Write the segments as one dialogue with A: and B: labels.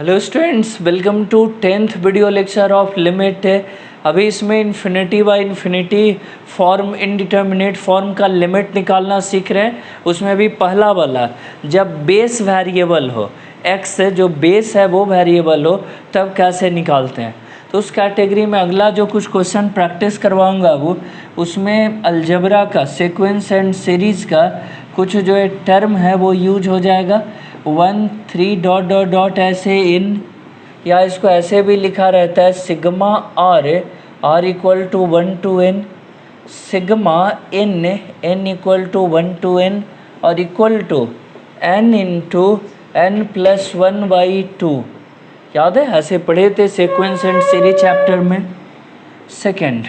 A: Hello students, welcome to 10th video lecture of limit. अभी इसमें infinity by infinity form, indeterminate form का limit निकालना सीख रहे हैं। उसमें भी पहला वाला, जब बेस वेरिएबल हो, एक्स जो बेस है वो वेरिएबल हो, तब कैसे निकालते हैं। तो उस कैटेगरी में अगला जो कुछ क्वेश्चन प्रैक्टिस करवाऊंगा वो उसमें अलजेब्रा का सीक्वेंस एंड सीरीज़ का कुछ जो है टर्म है वो यूज हो जाएगा। 1 3 डॉट डॉट डॉट ऐसे इन, या इसको ऐसे भी लिखा रहता है sigma r equal to 1 to n, sigma n equal to 1 to n और equal to n into n plus 1/2। याद है, ऐसे पढ़े थे सीक्वेंस एंड सीरीज चैप्टर में। सेकेंड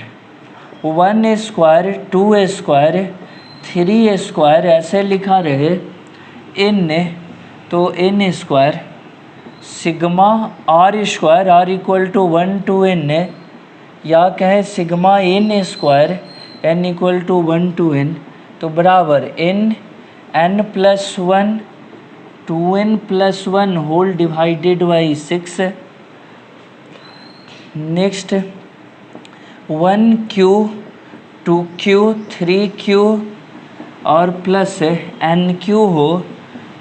A: 1 स्क्वायर 2 स्क्वायर 3 स्क्वायर ऐसे लिखा रहे n, तो n square sigma r square r equal to 1 to n, या कहें sigma n square n equal to 1 to n, तो बराबर n plus 1 2n plus 1 whole divided by 6। Next 1q 2q 3q और plus nq हो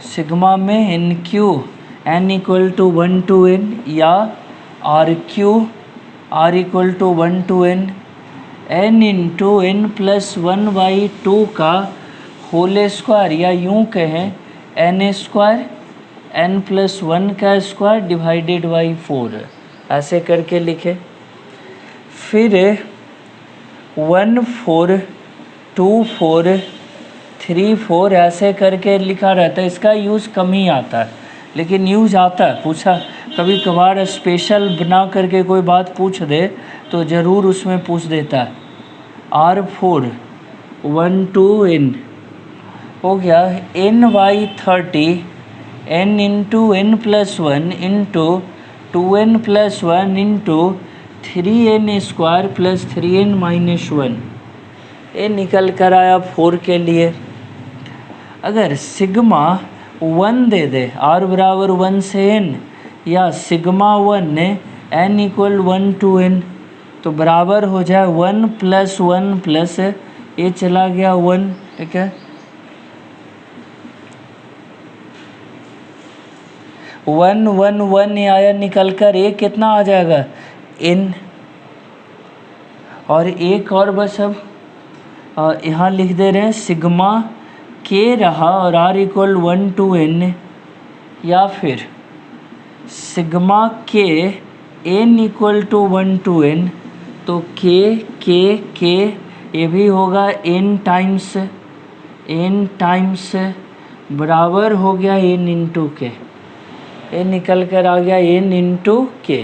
A: sigma में nq n equal to 1 to n, या rq r equal to 1 to n n into n plus 1/2 का whole square, या यूँ कहें n square n plus 1 का square divided by 4, ऐसे करके लिखे। फिर 1 4 2 4 3 4 ऐसे करके लिखा रहता है। इसका यूज़ कम ही आता है, लेकिन यूज़ आता है। पूछा कभी कभार स्पेशल बना करके कोई बात पूछ दे तो ज़रूर उसमें पूछ देता है। R4 1 to n हो गया n/30 n into n plus 1 into 2n plus 1 into 3n square plus 3n minus 1। ये निकल कर आया 4 के लिए। अगर सिग्मा 1 दे दे, r बराबर 1 से n, या sigma 1 n equal 1 to n, तो बराबर हो जाए 1 प्लस 1 प्लस ये चला गया 1, ठीक है। 1 1 1 ये आया निकल कर, ये कितना आ जाएगा n, और एक और बस अब यहाँ लिख दे रहे हैं सिग्मा k रहा और r इक्वल 1 to n, या फिर sigma k n equal to 1 to n, तो k ये भी होगा n टाइम्स बराबर हो गया n इंटू के, ये निकल कर आ गया n इंटू के।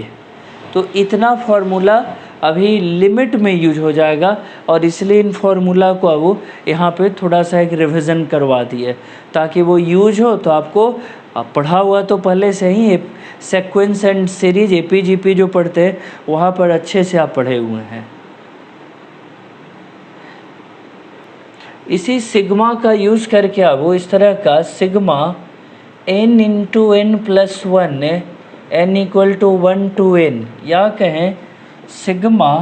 A: तो इतना फार्मूला अभी लिमिट में यूज हो जाएगा, और इसलिए इन फार्मूला को अब यहाँ पे थोड़ा सा एक रिवीजन करवा दिए ताकि वो यूज हो। तो आपको पढ़ा हुआ तो पहले से ही सीक्वेंस एंड सीरीज APGP जो पढ़ते हैं वहाँ पर अच्छे से आप पढ़े हुए हैं। इसी सिग्मा का यूज करके अब वो इस तरह का sigma n into n plus 1 n equal to 1 to n, या कहें sigma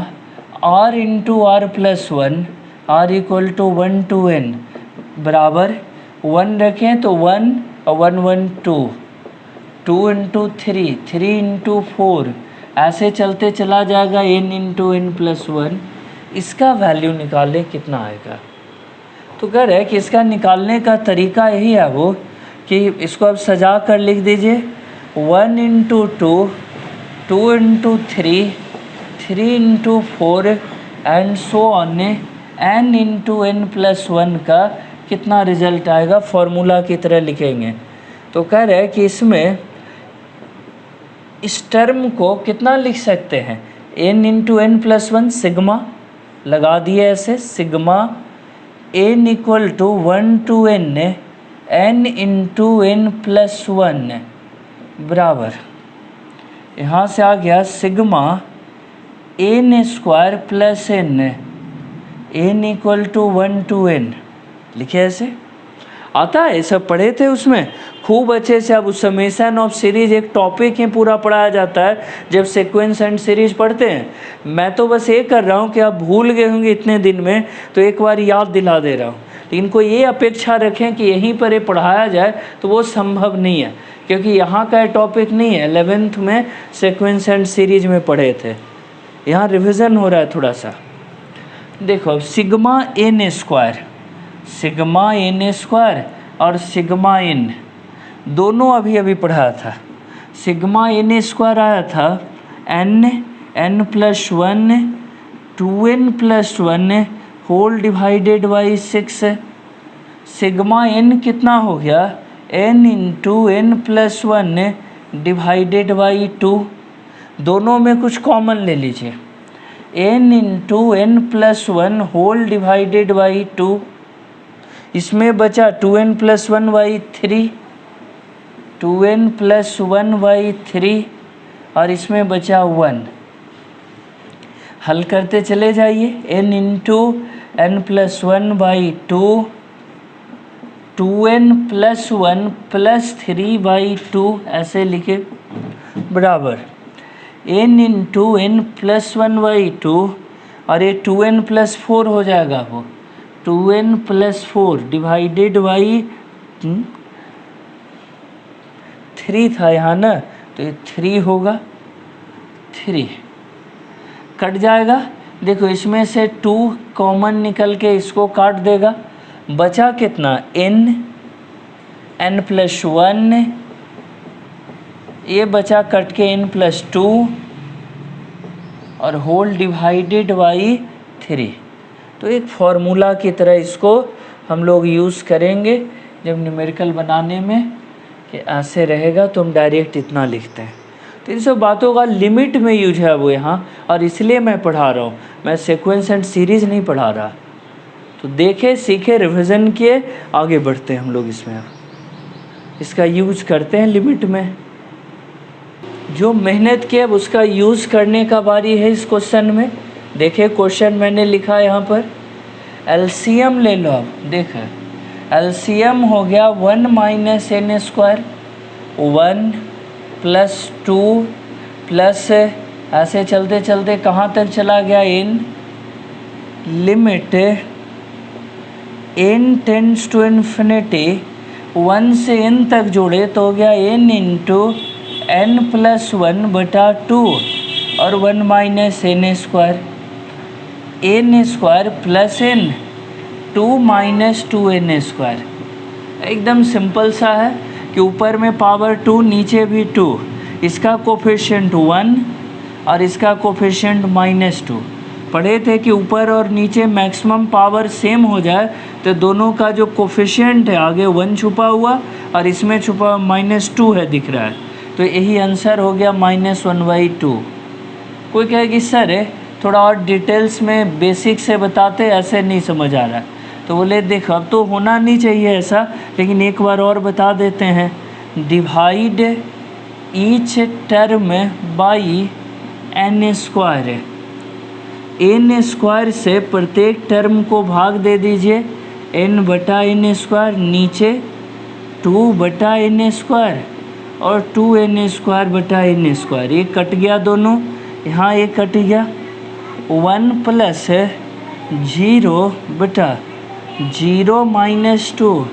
A: r into r plus 1 r equal to 1 to n बराबर 1 रखें तो 1 और 1 1 2 2 इंटू 3 इंटू 4 ऐसे चलते चला जाएगा n इंटू n प्लस 1। इसका वैल्यू निकालें कितना आएगा। तो कह रहे हैं कि इसका निकालने का तरीका यही है वो कि इसको अब सजा कर लिख दीजिए 1 into 2 2 into 3 into 4 and so on n into n plus 1 का कितना रिजल्ट आएगा फॉर्मूला की तरह लिखेंगे। तो कह रहे हैं कि इसमें इस टर्म को कितना लिख सकते हैं, n into n plus 1 sigma लगा दिए ऐसे, sigma n equal to 1 to n into n plus 1 बराबर, यहाँ से आ गया sigma n square plus n equal to 1 to n। लिखे ऐसे आता है, सब पढ़े थे उसमें। खूब अच्छे से। अब समेशन ऑफ सीरीज एक टॉपिक ही पूरा पढ़ाया जाता है जब सीक्वेंस एंड सीरीज पढ़ते हैं। मैं तो बस ये कर रहा हूँ कि आप भूल गए होंगे इतने दिन में, तो एक बार याद दिला दे रहा हूँ। लेकिन कोई ये अपेक्षा रखें कि यहीं पर ये पढ़ाया जाए तो वो संभव नहीं है, क्योंकि यहाँ का टॉपिक नहीं है। 11th में सीक्वेंस एंड सीरीज में पढ़े थे, यहाँ रिवीजन हो रहा है थोड़ा सा। देखो सिग्मा एन स्क्वायर और सिग्मा एन दोनों अभी अभी पढ़ा था। सिग्मा एन स्क्वायर आया था n plus 1 2n+1 whole divided by 6। Sigma n कितना हो गया, n into n+1 divided by 2। दोनों में कुछ कॉमन ले लीजिए, n into n+1 whole divided by 2। इसमें बचा 2n+1/3, 2n+1/3 और इसमें बचा 1। हल करते चले जाइए, n इंटू n+1/2, 2n+1+3/2 ऐसे लिखे, बराबर n इंटू n+1/2 और ये 2n+4 हो जाएगा, वो 2n+4 डिवाइडेड बाई 3 था यहाँ ना, तो ये 3 होगा, 3 कट जाएगा। देखो इसमें से 2 कॉमन निकल के इसको काट देगा, बचा कितना n+1, ये बचा कट के n+2 और होल डिवाइडेड बाई 3। तो एक फॉर्मूला की तरह इसको हम लोग यूज़ करेंगे जब न्यूमेरिकल बनाने में, कि ऐसे रहेगा तो हम डायरेक्ट इतना लिखते हैं। तो इन सब बातों का लिमिट में यूज है वो यहाँ, और इसलिए मैं पढ़ा रहा हूँ, मैं सीक्वेंस एंड सीरीज नहीं पढ़ा रहा। तो देखे सीखे रिवीजन किए, आगे बढ़ते हैं हम लोग इसमें, इसका यूज करते हैं लिमिट में। जो मेहनत किया अब उसका यूज़ करने का बारी है इस क्वेश्चन में। देखिए क्वेश्चन मैंने लिखा यहाँ पर, एलसीएम ले लो। अब देखें एलसीएम हो गया 1 minus n square, 1 plus 2 plus, ऐसे चलते चलते कहाँ तक चला गया n, limit n tends to infinity, 1 से n तक जोड़े तो हो गया n इंटू n+1/2 और 1 minus n square, n square plus n, 2 minus 2n square. एकदम सिंपल सा है कि ऊपर में पावर 2 नीचे भी 2, इसका कोफिशिएंट 1 और इसका कोफिशिएंट -2। पढ़े थे कि ऊपर और नीचे मैक्सिमम पावर सेम हो जाए तो दोनों का जो कोफिशिएंट है आगे 1 छुपा हुआ और इसमें छुपा -2 है दिख रहा है, तो यही आंसर हो गया -1/2। कोई कहेगी सर थोड़ा और डिटेल्स में बेसिक से बताते, ऐसे नहीं समझ आ रहा है। तो बोले देखो अब तो होना नहीं चाहिए ऐसा, लेकिन एक बार और बता देते हैं। Divide each term by n square, n square से प्रत्येक टर्म को भाग दे दीजिए, n/n स्क्वायर, नीचे 2/n स्क्वायर और 2n स्क्वायर/n स्क्वायर। ये कट गया दोनों, यहाँ ये कट गया, 1 प्लस 0/0 माइनस 2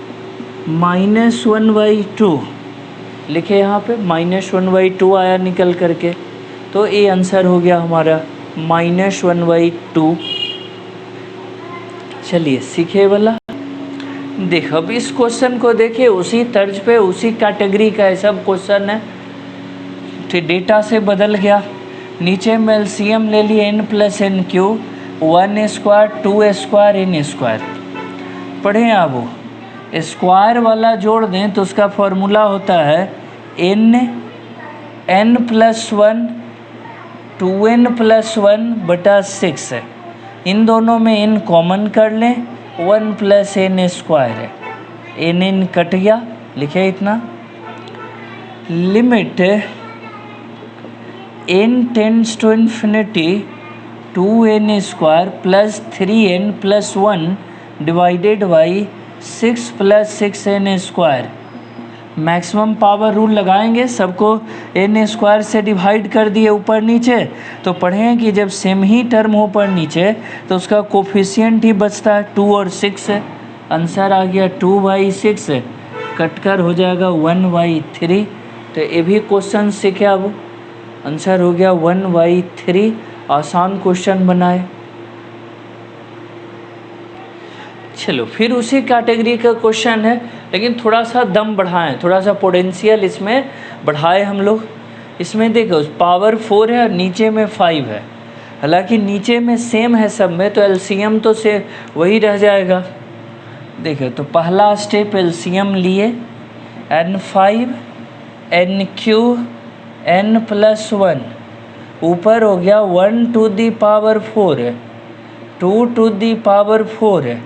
A: -1/2 लिखे यहाँ पे, -1/2 आया निकल करके, तो ये आंसर हो गया हमारा -1/2। चलिए सीखे वाला। देखो अब इस क्वेश्चन को देखिए, उसी तर्ज पे उसी कैटेगरी का है सब क्वेश्चन है, तो डेटा से बदल गया। नीचे में एलसीएम ले लिए n+n³, 1 square 2 square n square. पढ़ें आप, स्क्वायर वाला जोड़ दें तो उसका फॉर्मूला होता है n+1 2n+1/6 है। इन दोनों में n कॉमन कर लें, 1 + n स्क्वायर है, n कट गया, लिखे इतना। Limit n tends to infinity 2n square plus 3n + 1 divided by 6 + 6n square. Maximum power rule लगाएंगे, सबको n स्क्वायर से डिवाइड कर दिए ऊपर नीचे, तो पढ़ें कि जब सेम ही टर्म हो ऊपर नीचे तो उसका कोफिशिएंट ही बचता है 2 और 6 है। आंसर आ गया 2/6, कटकर हो जाएगा 1/3। तो ये भी क्वेश्चन सीखे अब, आंसर हो गया 1/3। आसान क्वेश्चन बनाए। चलो फिर उसी कैटेगरी का क्वेश्चन है, लेकिन थोड़ा सा दम बढ़ाएं, थोड़ा सा पोटेंशियल इसमें बढ़ाए हम लोग। इसमें देखो पावर 4 है और नीचे में 5 है, हालांकि नीचे में सेम है सब में, तो एलसीएम तो से वही रह जाएगा। देखो तो पहला स्टेप एलसीएम लिए, n5 n3 n+1, ऊपर हो गया 1 to the power 4 है, 2 to the power 4 है,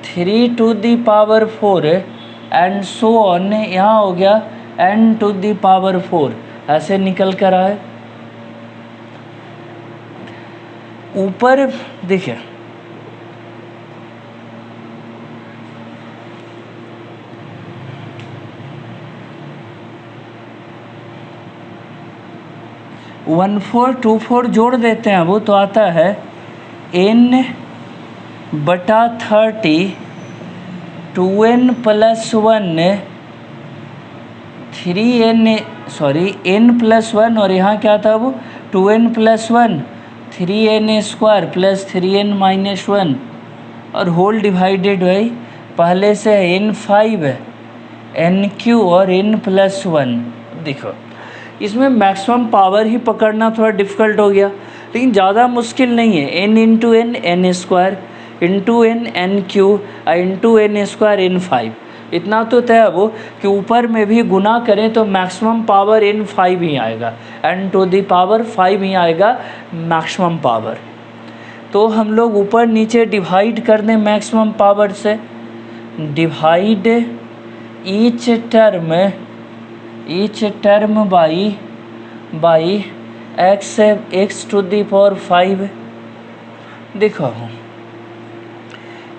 A: 3 to the power 4 है, एंड सो ऑन। यहाँ हो गया n to the power 4, ऐसे निकल कर आए। ऊपर देखिए वन 4 2 4 जोड़ देते हैं, वो तो आता है n/30 2n+1 n+1, और यहाँ क्या था वो 2n+1 3n² प्लस 3n-1, और होल डिवाइडेड बाई पहले से n5 है, n3 और n+1। देखो इसमें मैक्सिमम पावर ही पकड़ना थोड़ा डिफ़िकल्ट हो गया, लेकिन ज़्यादा मुश्किल नहीं है। n into n n² into n n3 into n² n5, इतना तो तय है वो कि ऊपर में भी गुना करें तो मैक्सिमम पावर n5 ही आएगा, n टू दी पावर 5 ही आएगा मैक्सिमम पावर। तो हम लोग ऊपर नीचे डिवाइड कर दें मैक्सिमम पावर से, divide each term by x to the power 5। देखो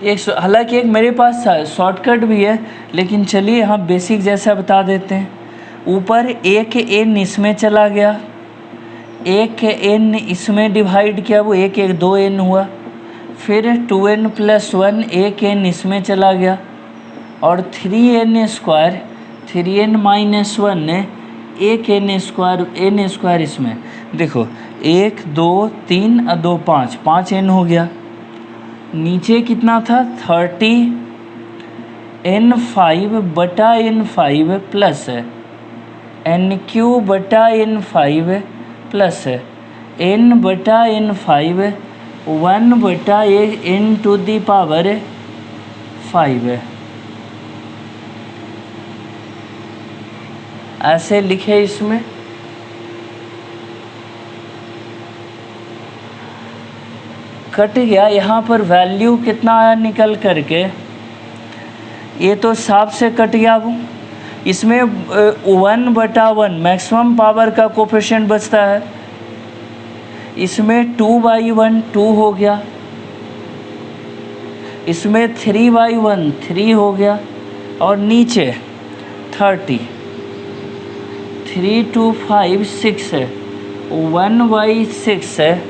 A: एक, हालांकि एक मेरे पास शॉर्टकट भी है, लेकिन चलिए यहाँ बेसिक जैसा बता देते हैं। ऊपर एक n इसमें चला गया, एक n इसमें डिवाइड किया, वो एक 2n हुआ, फिर 2n+1 एक n इसमें चला गया, और 3n² 3n-1 एक n² इसमें। देखो 1 2 3 और 2 5 n हो गया। नीचे कितना था 30 n5/n5 plus n3/n5 plus n/n5 1/n to the power 5, ऐसे लिखे इसमें। कट गया, यहाँ पर वैल्यू कितना आया निकल करके, ये तो साफ से कट गया। वो इसमें 1/1 मैक्सिमम पावर का कोफिशिएंट बचता है, इसमें 2/1 2 हो गया, इसमें 3/1 3 हो गया, और नीचे 30 3 2 5 6 है, 1/6 है।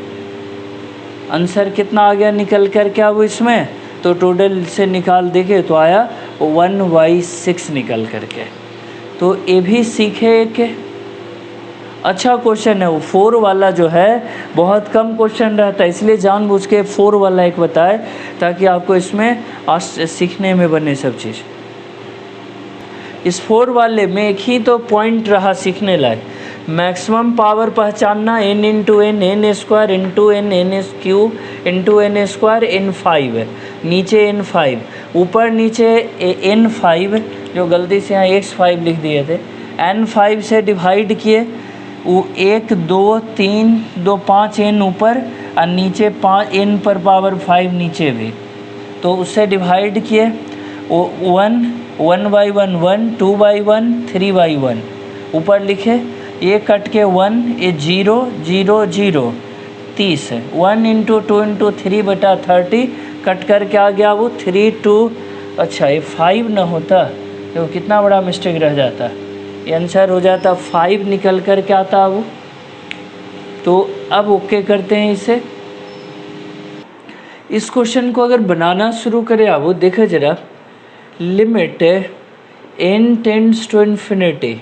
A: आंसर कितना आ गया निकल कर क्या वो इसमें, तो टोटल से निकाल देंगे तो आया 1/6 निकल करके। तो ये भी सीखे एक अच्छा क्वेश्चन है। वो 4 वाला जो है बहुत कम क्वेश्चन रहता है, इसलिए जानबूझ के 4 वाला एक बताए ताकि आपको इसमें सीखने में बने सब चीज़। इस 4 वाले में एक ही तो पॉइंट रहा सीखने लायक, मैक्सिमम पावर पहचानना n into n n² into n n³ into n² n5 है, नीचे n5 ऊपर नीचे n5, जो गलती से यहाँ x5 लिख दिए थे, n5 से डिवाइड किए, 1 2 3 2 5 n ऊपर और नीचे 5 n पर पावर 5 नीचे भी, तो उससे डिवाइड किए 1/1 1 2/1 3/1 ऊपर लिखे, ये कट के 1 ये 0 0 0 30 है, 1 इंटू 2 इंटू 3/30 कट कर के आ गया वो 3 2, अच्छा ये 5 ना होता देखो कितना बड़ा मिस्टेक रह जाता, ये आंसर हो जाता 5 निकल कर के आता वो। तो अब ओके करते हैं इसे। इस क्वेश्चन को अगर बनाना शुरू करें अब देखो जरा, limit n tends to infinity,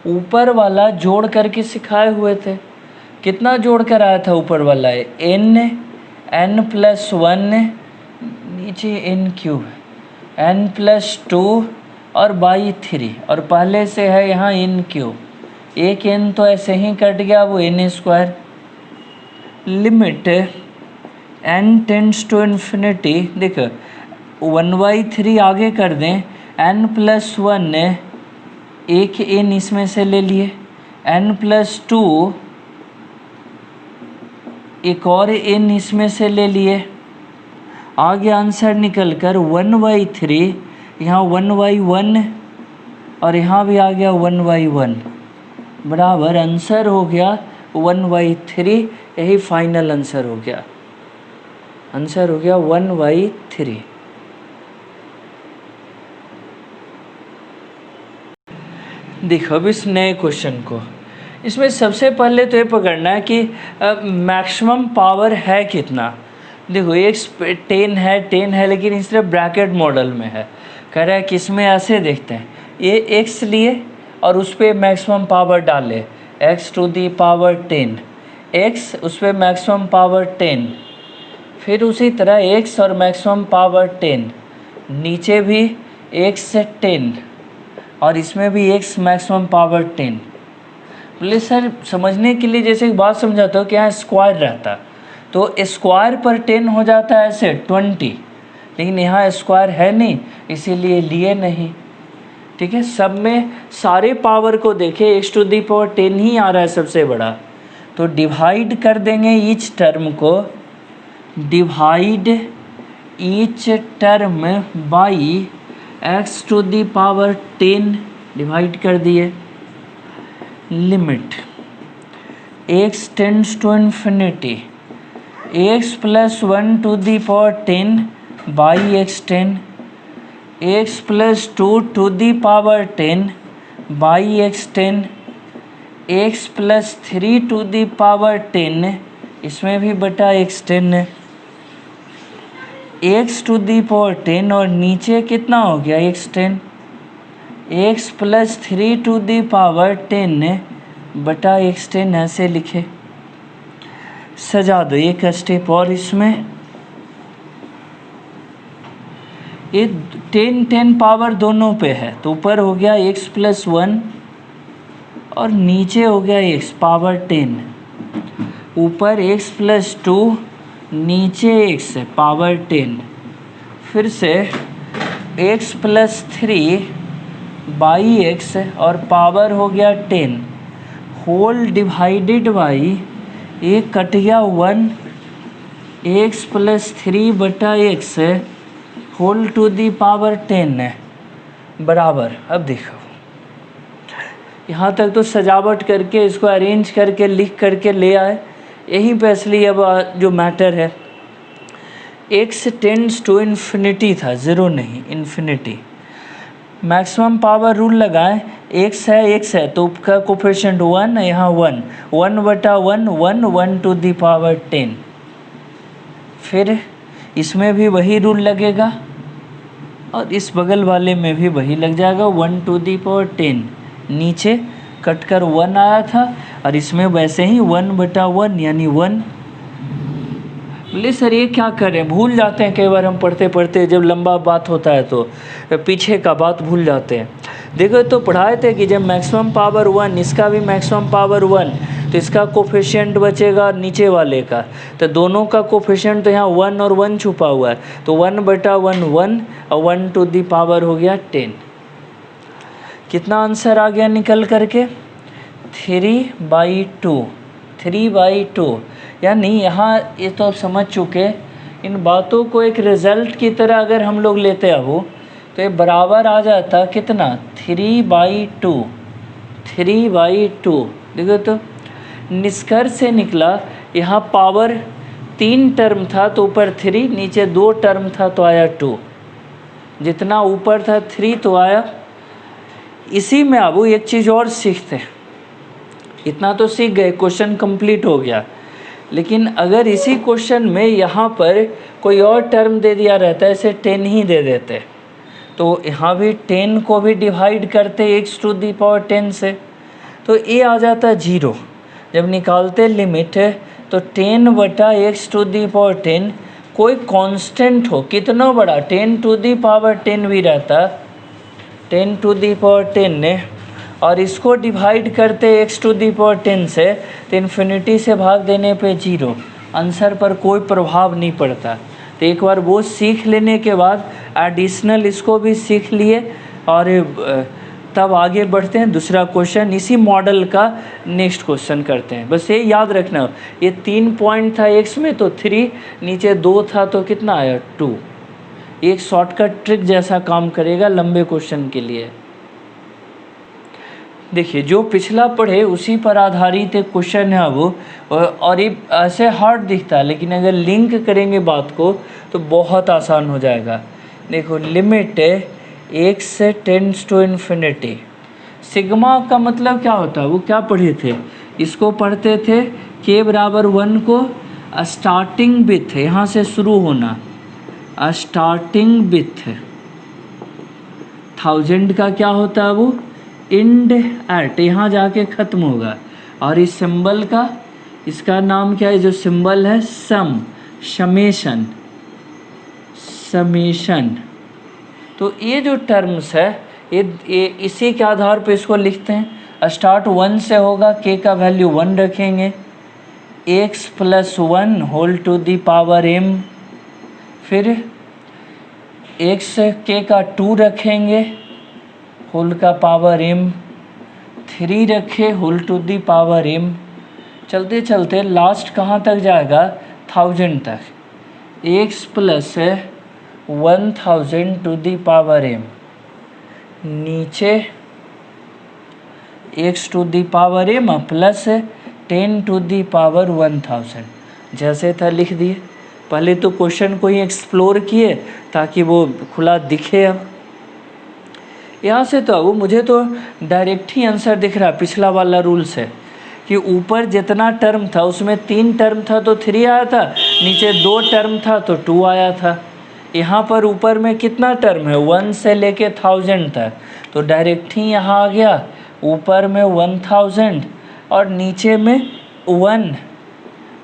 A: ऊपर वाला जोड़ करके सिखाए हुए थे, कितना जोड़ कर आया था ऊपर वाला है n+1, नीचे n³ n+2 और बाई 3, और पहले से है यहाँ n³, एक n तो ऐसे ही कट गया, वो n²। Limit n tends to infinity, देखो 1/3 आगे कर दें, n+1 एक n इसमें से ले लिए, n+2 एक और n इसमें से ले लिए, आगे आंसर निकल कर 1/3, यहाँ 1/1 और यहाँ भी आ गया 1/1, बराबर आंसर हो गया 1/3। यही फाइनल आंसर हो गया, आंसर हो गया 1/3। देखो अब इस नए क्वेश्चन को, इसमें सबसे पहले तो ये पकड़ना है कि मैक्सिमम पावर है कितना। देखो x 10 है लेकिन इस तरह ब्रैकेट मॉडल में है, कह रहा है कि इसमें ऐसे देखते हैं, ये x लिए और उस पर मैक्सिमम पावर डाले, x⁻10, x उस पर मैक्सिमम पावर 10, फिर उसी तरह x और मैक्सिमम पावर 10, नीचे भी x 10 और इसमें भी x मैक्सिमम पावर 10। बोले सर समझने के लिए जैसे एक बात समझाता हूँ कि यहाँ स्क्वायर रहता तो स्क्वायर पर 10 हो जाता है ऐसे 20, लेकिन यहाँ स्क्वायर है नहीं इसीलिए लिए नहीं। ठीक है, सब में सारे पावर को देखें, x⁻10 ही आ रहा है सबसे बड़ा, तो डिवाइड कर देंगे ईच टर्म को, divide each term by x⁻10, divide कर दिए। Limit x tends to infinity, x+1⁻10 by x10, x+2⁻10 by x10, x+3⁻10 इसमें भी बटा x10, x⁻10 और नीचे कितना हो गया x10, x+3⁻10 बटा x10 ऐसे लिखे। सजा दो एक स्टेप और, इसमें ये 10 पावर दोनों पे है, तो ऊपर हो गया x+1 और नीचे हो गया x पावर 10, ऊपर x+2 नीचे x पावर 10, फिर से x+3 बाई x और पावर हो गया 10, होल डिवाइडेड बाई, एक कट गया 1, x+3 बटा x whole to the power 10 है, बराबर। अब देखो यहाँ तक तो सजावट करके इसको अरेंज करके लिख करके ले आए, यहीं पे असली अब जो मैटर है, x टेंड्स टू इन्फिनिटी था, ज़ीरो नहीं इन्फिनिटी, मैक्सिमम पावर रूल लगाएं, x है तो उसका कोफिशिएंट 1 है, यहाँ 1/1 1 टू दी पावर 10, फिर इसमें भी वही रूल लगेगा और इस बगल वाले में भी वही लग जाएगा 1 टू दी पावर 10, नीचे कट कर 1 आया था और इसमें वैसे ही 1/1 यानी 1। बोले सर ये क्या करें, भूल जाते हैं कई बार हम पढ़ते पढ़ते, जब लंबा बात होता है तो पीछे का बात भूल जाते हैं। देखो तो पढ़ाए थे कि जब मैक्सिमम पावर 1, इसका भी मैक्सिमम पावर 1, तो इसका कोफिशिएंट बचेगा नीचे वाले का, तो दोनों का कोफिशिएंट तो यहाँ 1 और 1 छुपा हुआ है, तो 1/1 1 और 1 टू दी पावर हो गया 10। कितना आंसर आ गया निकल करके 3/2, यानी यहाँ ये तो आप समझ चुके, इन बातों को एक रिज़ल्ट की तरह अगर हम लोग लेते हैं वो, तो ये बराबर आ जाता कितना 3/2। देखो तो निष्कर्ष से निकला, यहाँ पावर 3 टर्म था तो ऊपर 3, नीचे 2 टर्म था तो आया 2, जितना ऊपर था 3 तो आया इसी में अब वो एक चीज़ और सीखते हैं, इतना तो सीख गए, क्वेश्चन कंप्लीट हो गया, लेकिन अगर इसी क्वेश्चन में यहाँ पर कोई और टर्म दे दिया रहता है, ऐसे 10 ही दे देते, तो यहाँ भी 10 को भी डिवाइड करते x⁻10 से, तो ये आ जाता 0। जब निकालते लिमिट तो 10/x⁻10 कोई कांस्टेंट हो, कितना बड़ा, 10⁻10 भी रहता, 10⁻10 ने, और इसको डिवाइड करते x⁻10 से, तो इन्फिनिटी से भाग देने पे 0, आंसर पर कोई प्रभाव नहीं पड़ता। तो एक बार वो सीख लेने के बाद एडिशनल इसको भी सीख लिए, और तब आगे बढ़ते हैं। दूसरा क्वेश्चन इसी मॉडल का नेक्स्ट क्वेश्चन करते हैं। बस ये याद रखना, ये 3 पॉइंट था x में तो 3, नीचे 2 था तो कितना आया 2। एक शॉर्टकट ट्रिक जैसा काम करेगा लंबे क्वेश्चन के लिए। देखिए जो पिछला पढ़े उसी पर आधारित एक क्वेश्चन है वो, और ये ऐसे हार्ड दिखता है, लेकिन अगर लिंक करेंगे बात को तो बहुत आसान हो जाएगा। देखो limit x tends to infinity, sigma का मतलब क्या होता है, वो क्या पढ़े थे, इसको पढ़ते थे k बराबर 1 को स्टार्टिंग विथ, यहाँ से शुरू होना, स्टार्टिंग विथ 1000 का क्या होता है वो इंड एट, यहाँ जाके ख़त्म होगा। और इस सिंबल का, इसका नाम क्या है, जो सिंबल है सम, समेशन, समेशन। तो ये जो टर्म्स है ये इसी के आधार पे इसको लिखते हैं। स्टार्ट 1 से होगा, k का वैल्यू 1 रखेंगे, x + 1 whole to the power m, फिर x k का 2 रखेंगे होल का पावर m, 3 रखे whole to the power m, चलते चलते लास्ट कहाँ तक जाएगा 1000 तक, x + 1000 to the power m, नीचे x to the power m plus 10 to the power 1000, जैसे था लिख दिए। पहले तो क्वेश्चन को ही एक्सप्लोर किए ताकि वो खुला दिखे। अब यहाँ से तो अब मुझे तो डायरेक्ट ही आंसर दिख रहा है, पिछला वाला रूल से, कि ऊपर जितना टर्म था उसमें 3 टर्म था तो 3 आया था, नीचे 2 टर्म था तो 2 आया था। यहाँ पर ऊपर में कितना टर्म है, 1 से लेके 1000 तक, तो डायरेक्ट ही यहाँ आ गया, ऊपर में 1000 और नीचे में 1,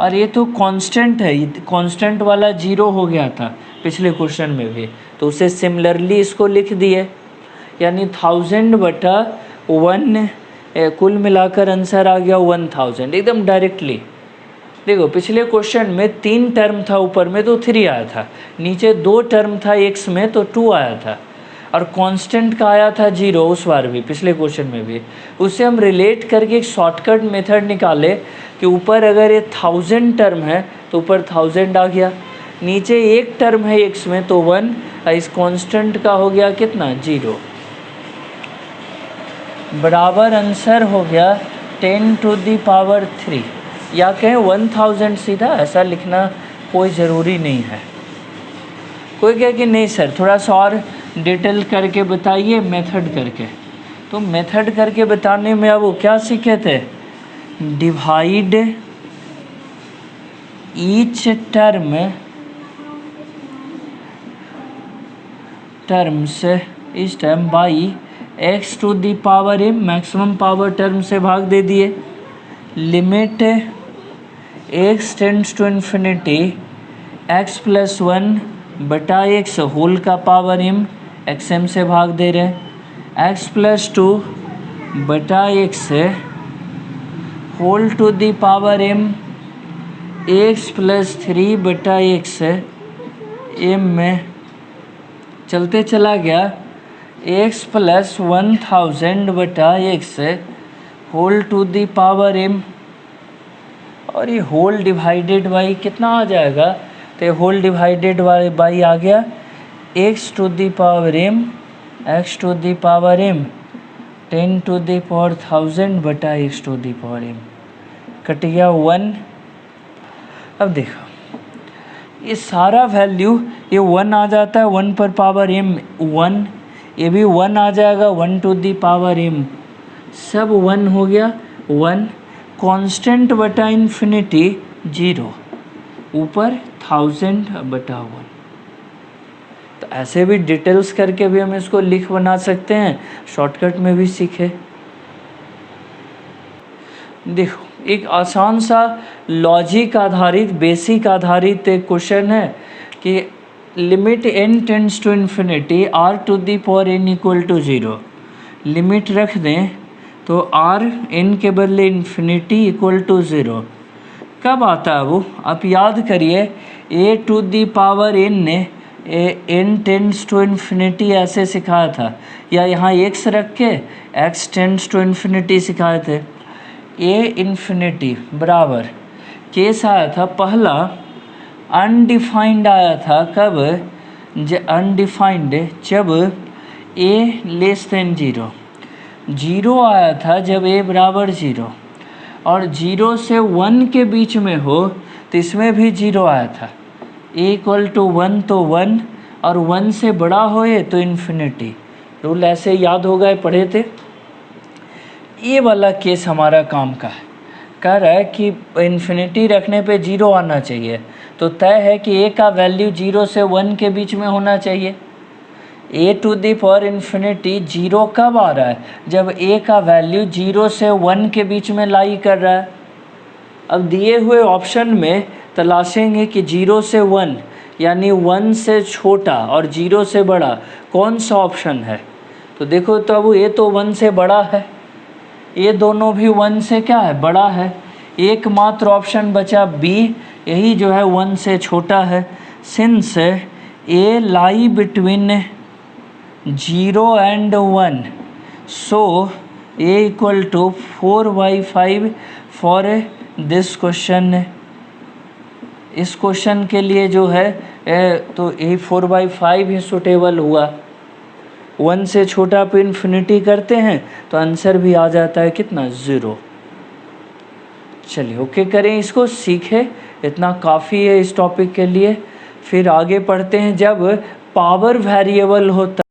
A: और ये तो कांस्टेंट है, कांस्टेंट वाला 0 हो गया था पिछले क्वेश्चन में भी, तो उसे सिमिलरली इसको लिख दिए, यानी 1000/1 कुल मिलाकर आंसर आ गया 1000, एकदम डायरेक्टली। देखो पिछले क्वेश्चन में 3 टर्म था ऊपर में तो 3 आया था, नीचे 2 टर्म था x में तो 2 आया था, और कांस्टेंट का आया था 0 उस बार भी, पिछले क्वेश्चन में भी। उससे हम रिलेट करके एक शॉर्टकट मेथड निकाले कि ऊपर अगर ये 1000 टर्म है तो ऊपर 1000 आ गया, नीचे 1 टर्म है x में तो 1, इस कांस्टेंट का हो गया कितना 0, बराबर आंसर हो गया 10 टू दी पावर 3, या कहें 1000 सीधा, ऐसा लिखना कोई ज़रूरी नहीं है। कोई कहे कि नहीं सर थोड़ा सा और डिटेल करके बताइए मेथड करके, तो मेथड करके बताने में अब वो क्या सीखे थे, डिवाइड ईच टर्म्स इस term by x to the power m, maximum power term से भाग दे दिए, limit x tends to infinity x + 1/x whole का पावर m, xm से भाग दे रहे, x + 2/x whole to the power m, x + 3/x m में चलते चला गया, x + 1000/x whole to the power m, और ये होल डिवाइडेड बाई कितना आ जाएगा, तो होल डिवाइडेड बाई आ गया x to the power m, x to the power m 10 to the power 1000/x to the power m, cut गया 1। अब देखो ये सारा वैल्यू, ये 1 आ जाता है, 1 पर पावर m 1, ये भी 1 आ जाएगा, 1 टू दी पावर m, सब 1 हो गया 1, कांस्टेंट बटा इन्फिनिटी 0, ऊपर 1000/1। तो ऐसे भी डिटेल्स करके भी हम इसको लिख बना सकते हैं, शॉर्टकट में भी सीखे। देखो एक आसान सा लॉजिक आधारित, बेसिक आधारित एक क्वेश्चन है कि limit n tends to infinity r to the power n equal to 0, limit रख दें तो r n के बदले इन्फिनिटी इक्वल टू 0 कब आता है वो, आप याद करिए a to the power n ने n टेंड्स टू इन्फिनिटी ऐसे सिखाया था, या यहाँ x रख के x टेंड्स टू इन्फिनिटी सिखाए थे। a इन्फिनिटी बराबर केस आया था पहला अनडिफाइंड आया था, कब, अनडिफाइंड जब a लेस देन 0, 0 आया था जब a बराबर 0, और 0 से 1 के बीच में हो तो इसमें भी 0 आया था, a इक्वल टू 1 तो 1, और 1 से बड़ा होए तो इन्फिनिटी। रूल ऐसे याद होगा, पढ़े थे। ये वाला केस हमारा काम का है, कह रहा है कि इन्फिनिटी रखने पे 0 आना चाहिए, तो तय है कि a का वैल्यू 0 से 1 के बीच में होना चाहिए। a to the power infinity 0 कब आ रहा है, जब a का वैल्यू 0 से 1 के बीच में लाई कर रहा है। अब दिए हुए ऑप्शन में तलाशेंगे कि 0 से 1 यानी 1 से छोटा और 0 से बड़ा कौन सा ऑप्शन है। तो देखो तो अब a तो 1 से बड़ा है, ये दोनों भी 1 से क्या है, बड़ा है। एकमात्र ऑप्शन बचा B, यही जो है 1 से छोटा है। Since a lie between 0 and 1, so a equal to 4/5 for this question. इस क्वेश्चन के लिए जो है तो a 4/5 ही सुटेबल हुआ। 1 से छोटा पे इन्फिनिटी करते हैं तो आंसर भी आ जाता है कितना, 0। चलिए ओके करें, इसको सीखे, इतना काफ़ी है इस टॉपिक के लिए। फिर आगे पढ़ते हैं, जब पावर वेरिएबल होता